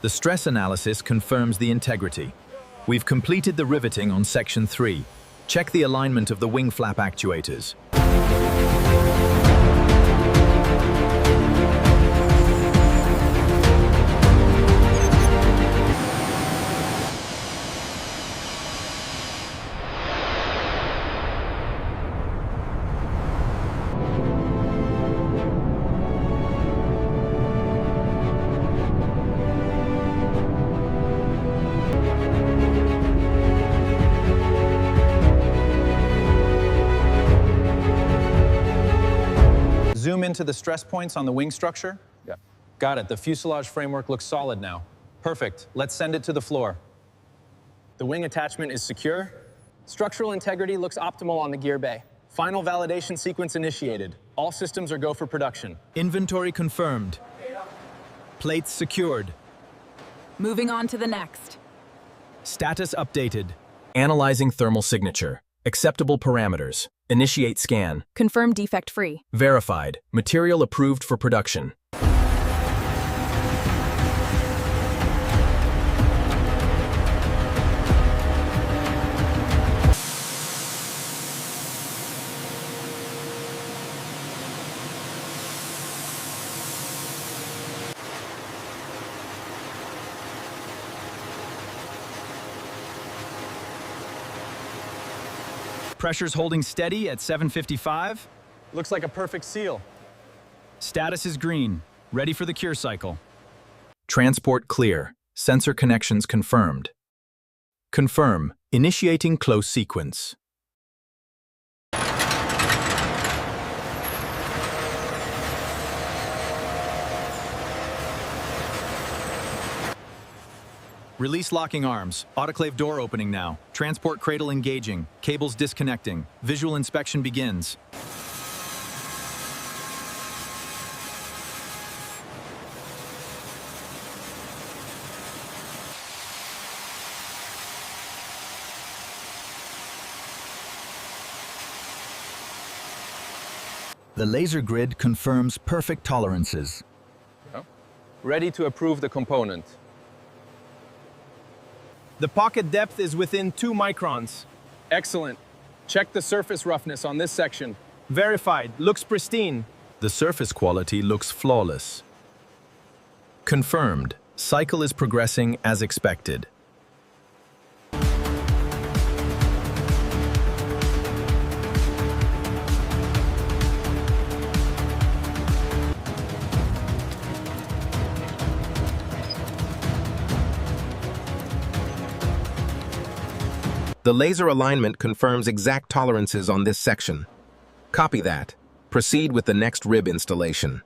The stress analysis confirms the integrity. We've completed the riveting on Section 3. Check the alignment of the wing flap actuators. Zoom into the stress points on the wing structure. Yeah. Got it. The fuselage framework looks solid now. Perfect. Let's send it to the floor. The wing attachment is secure. Structural integrity looks optimal on the gear bay. Final validation sequence initiated. All systems are go for production. Inventory confirmed. Plates secured. Moving on to the next. Status updated. Analyzing thermal signature. Acceptable parameters. Initiate scan. Confirm defect-free. Verified. Material approved for production. Pressure's holding steady at 755. Looks like a perfect seal. Status is green. Ready for the cure cycle. Transport clear. Sensor connections confirmed. Confirm. Initiating close sequence. Release locking arms. Autoclave door opening now. Transport cradle engaging. Cables disconnecting. Visual inspection begins. The laser grid confirms perfect tolerances. Ready to approve the component. The pocket depth is within 2 microns. Excellent. Check the surface roughness on this section. Verified. Looks pristine. The surface quality looks flawless. Confirmed. Cycle is progressing as expected. The laser alignment confirms exact tolerances on this section. Copy that. Proceed with the next rib installation.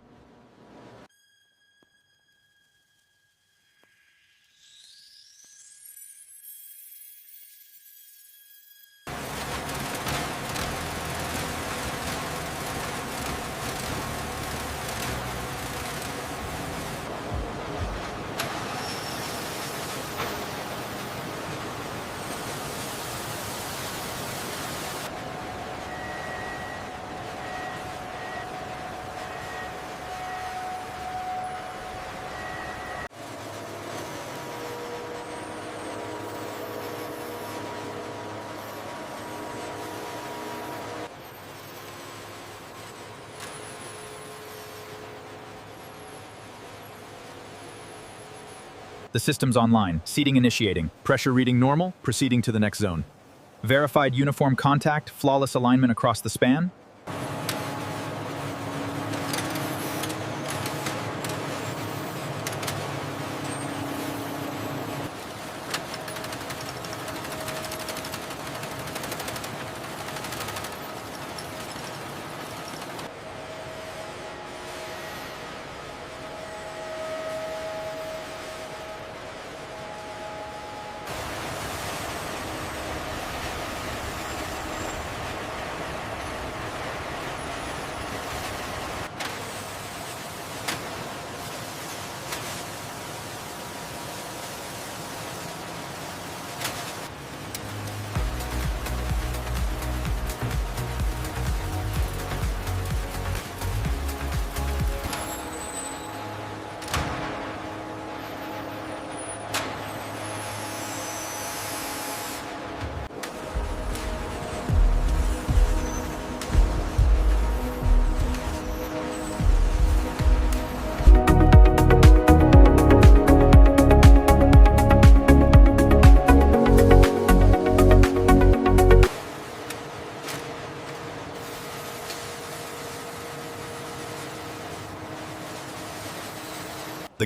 The system's online. Seating initiating. Pressure reading normal. Proceeding to the next zone. Verified uniform contact. Flawless alignment across the span.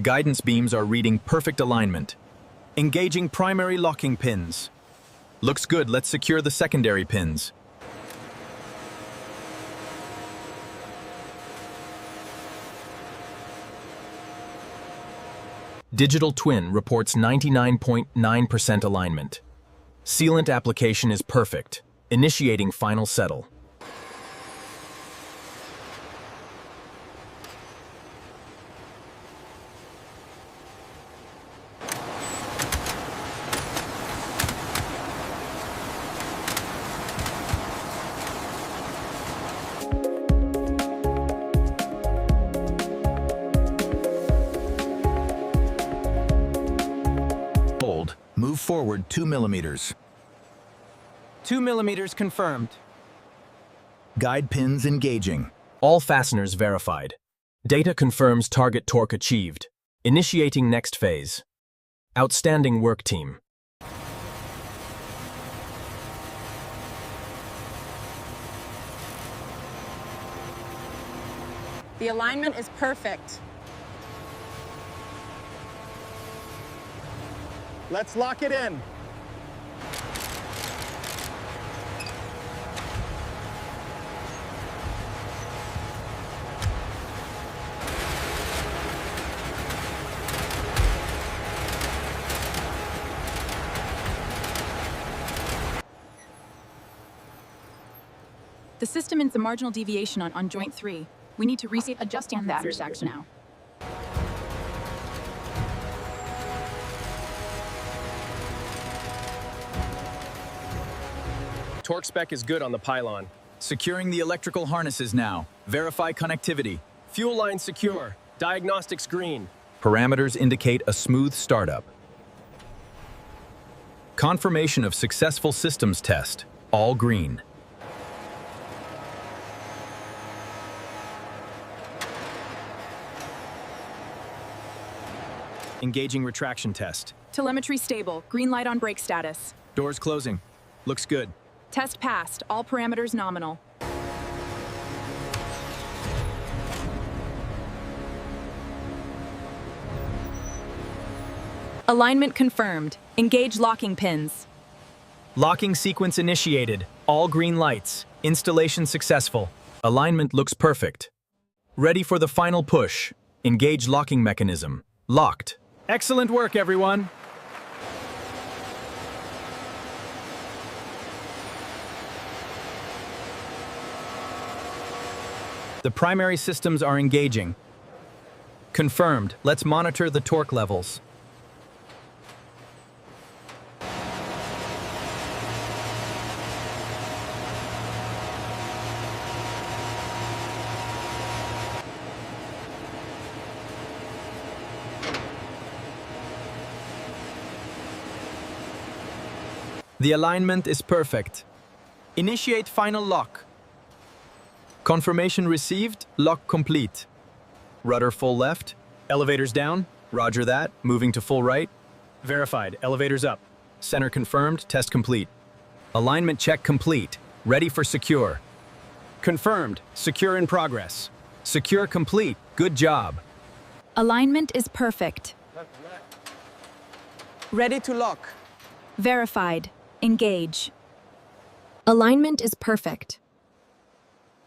guidance beams are reading perfect alignment. Engaging primary locking pins. Looks good, let's secure the secondary pins. Digital twin reports 99.9% alignment. Sealant application is perfect. Initiating final settle. Hold. Move forward 2 millimeters. 2 millimeters confirmed. Guide pins engaging. All fasteners verified. Data confirms target torque achieved. Initiating next phase. Outstanding work team. The alignment is perfect. Let's lock it in. The system is a marginal deviation on joint 3. We need to reset adjusting that section now. Torque spec is good on the pylon. Securing the electrical harnesses now. Verify connectivity. Fuel line secure. Diagnostics green. Parameters indicate a smooth startup. Confirmation of successful systems test. All green. Engaging retraction test. Telemetry stable. Green light on brake status. Doors closing. Looks good. Test passed. All parameters nominal. Alignment confirmed. Engage locking pins. Locking sequence initiated. All green lights. Installation successful. Alignment looks perfect. Ready for the final push. Engage locking mechanism. Locked. Excellent work, everyone. The primary systems are engaging. Confirmed. Let's monitor the torque levels. The alignment is perfect. Initiate final lock. Confirmation received, lock complete. Rudder full left, elevators down, roger that, moving to full right. Verified, elevators up. Center confirmed, test complete. Alignment check complete, ready for secure. Confirmed. Secure in progress. Secure complete, good job. Alignment is perfect. Ready to lock. Verified. Engage. Alignment is perfect.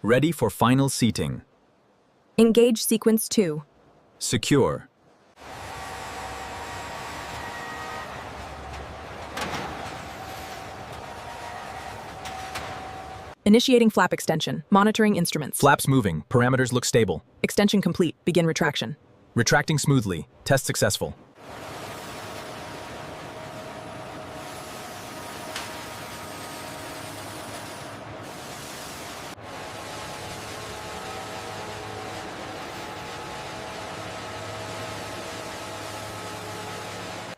Ready for final seating. Engage sequence 2. Secure. Initiating flap extension. Monitoring instruments. Flaps moving, parameters look stable. Extension complete. Begin retraction. Retracting smoothly, test successful.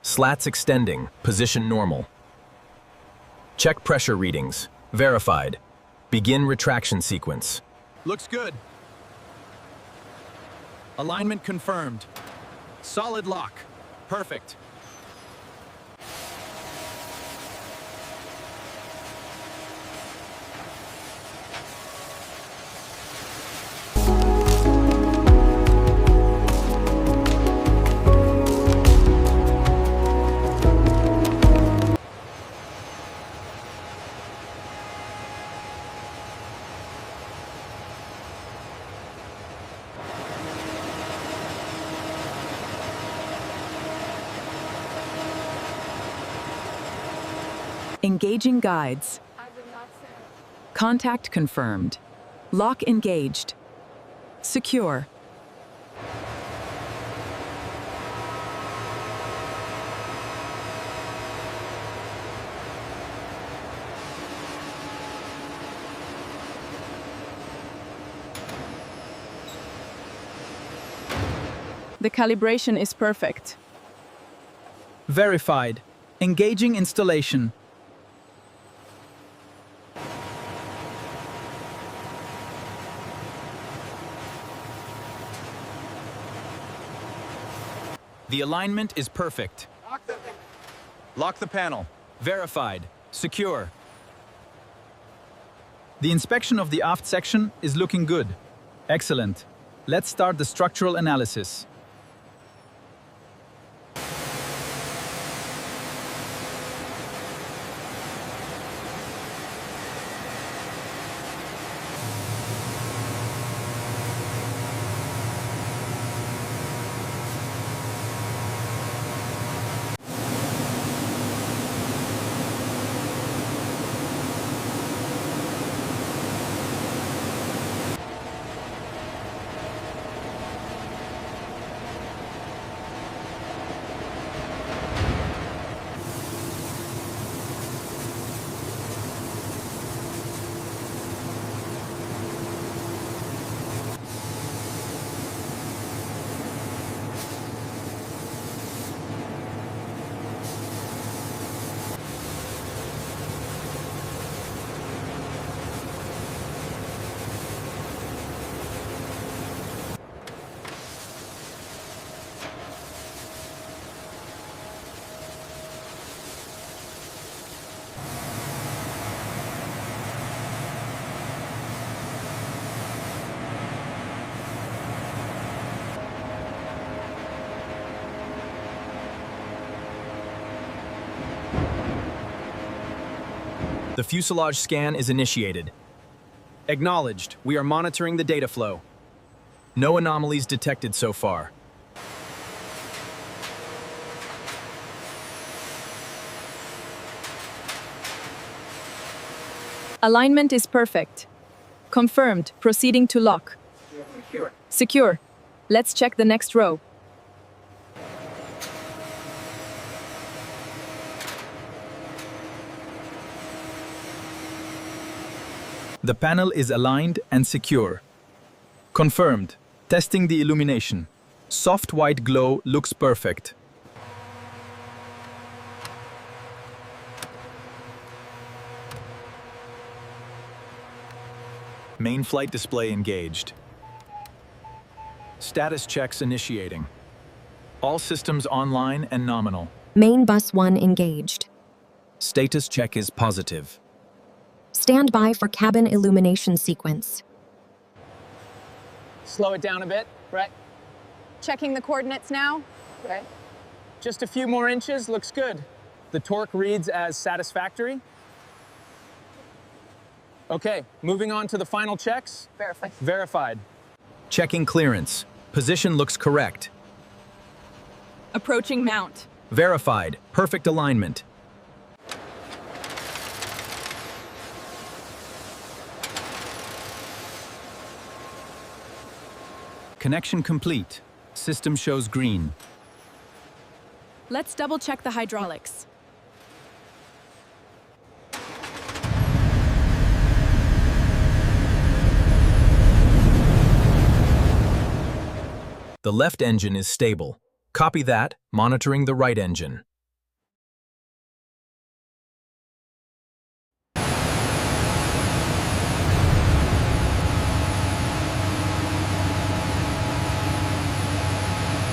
Slats extending, position normal. Check pressure readings, verified. Begin retraction sequence. Looks good. Alignment confirmed. Solid lock. Perfect. Engaging guides. Contact confirmed. Lock engaged. Secure. The calibration is perfect. Verified. Engaging installation. The alignment is perfect. Lock the panel. Verified. Secure. The inspection of the aft section is looking good. Excellent. Let's start the structural analysis. The fuselage scan is initiated. Acknowledged. We are monitoring the data flow. No anomalies detected so far. Alignment is perfect. Confirmed. Proceeding to lock. Secure. Let's check the next row. The panel is aligned and secure. Confirmed. Testing the illumination. Soft white glow looks perfect. Main flight display engaged. Status checks initiating. All systems online and nominal. Main bus 1 engaged. Status check is positive. Stand by for cabin illumination sequence. Slow it down a bit, right? Checking the coordinates now. Right. Just a few more inches, looks good. The torque reads as satisfactory. Okay, moving on to the final checks. Verified. Checking clearance. Position looks correct. Approaching mount. Verified. Perfect alignment. Connection complete. System shows green. Let's double check the hydraulics. The left engine is stable. Copy that, monitoring the right engine.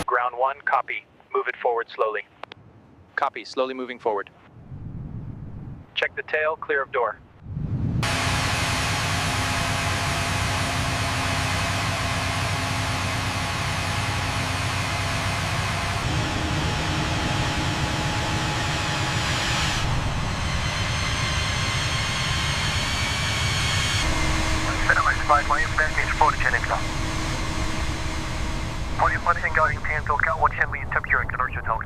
Ground 1, copy. Move it forward slowly. Copy. Slowly moving forward. Check the tail, clear of door. Point going 10 till 1 Henley, temp your conversion tone.